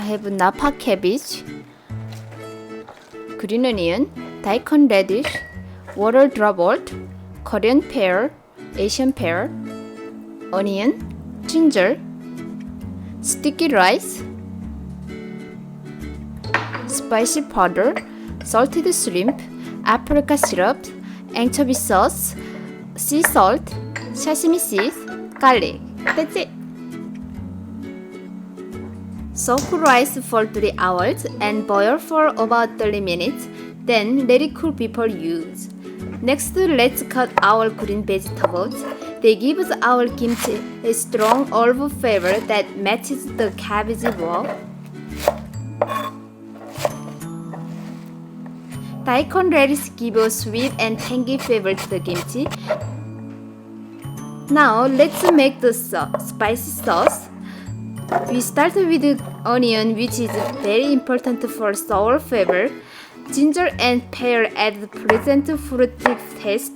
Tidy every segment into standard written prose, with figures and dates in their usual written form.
have Napa cabbage, green onion, daikon radish, water dropwort, Korean pear, Asian pear, onion, ginger, sticky rice, spicy powder, salted shrimp, apricot syrup, anchovy sauce, sea salt, sesame seeds, garlic. That's it. Soak rice for 3 hours and boil for about 30 minutes. Then let it cool before use. Next, let's cut our green vegetables. They give our kimchi a strong herb flavor that matches the cabbage well. Daikon radish give a sweet and tangy flavor to the kimchi. Now let's make the spicy sauce. We start with onion, which is very important for sour flavor. Ginger and pear add pleasant fruity taste.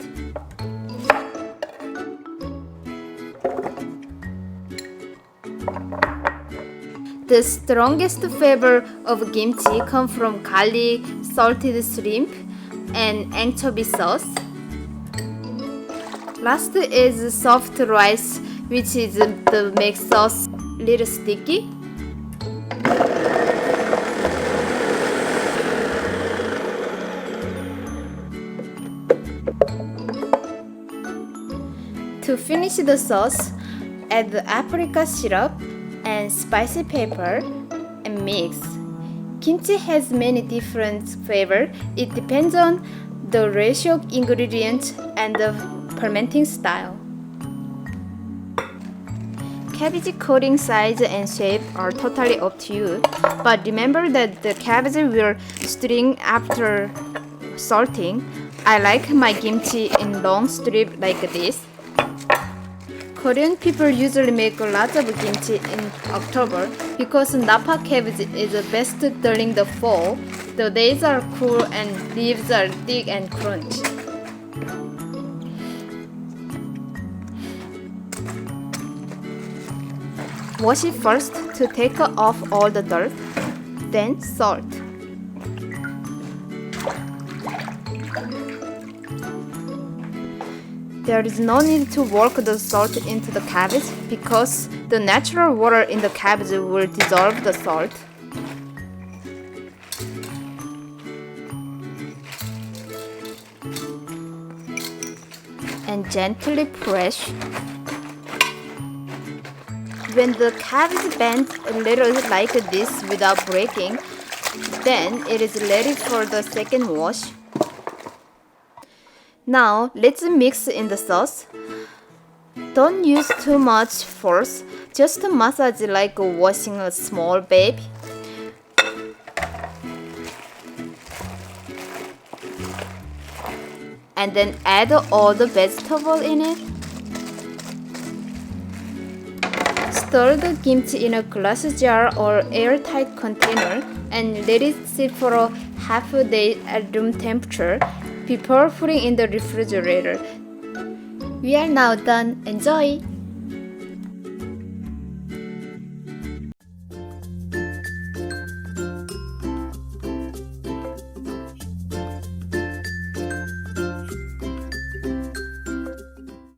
The strongest flavor of kimchi comes from garlic, salted shrimp, and anchovy sauce. Last is soft rice, which is the makes sauce little sticky. To finish the sauce, add the apricot syrup and spicy pepper and mix. Kimchi has many different flavors. It depends on the ratio of ingredients and the fermenting style. Cabbage coating size and shape are totally up to you, but remember that the cabbage will string after salting. I like my kimchi in long strip like this. Korean people usually make lots of kimchi in October because Napa cabbage is the best during the fall. The days are cool and leaves are thick and crunchy. Wash it first to take off all the dirt, then salt. There is no need to work the salt into the cabbage because the natural water in the cabbage will dissolve the salt. And gently press. When the cabbage bends a little like this without breaking, then it is ready for the second wash. Now let's mix in the sauce. Don't use too much force, just massage like washing a small baby. And then add all the vegetable in it. Stir the kimchi in a glass jar or airtight container and let it sit for a half a day at room temperature before putting in the refrigerator. We are now done. Enjoy!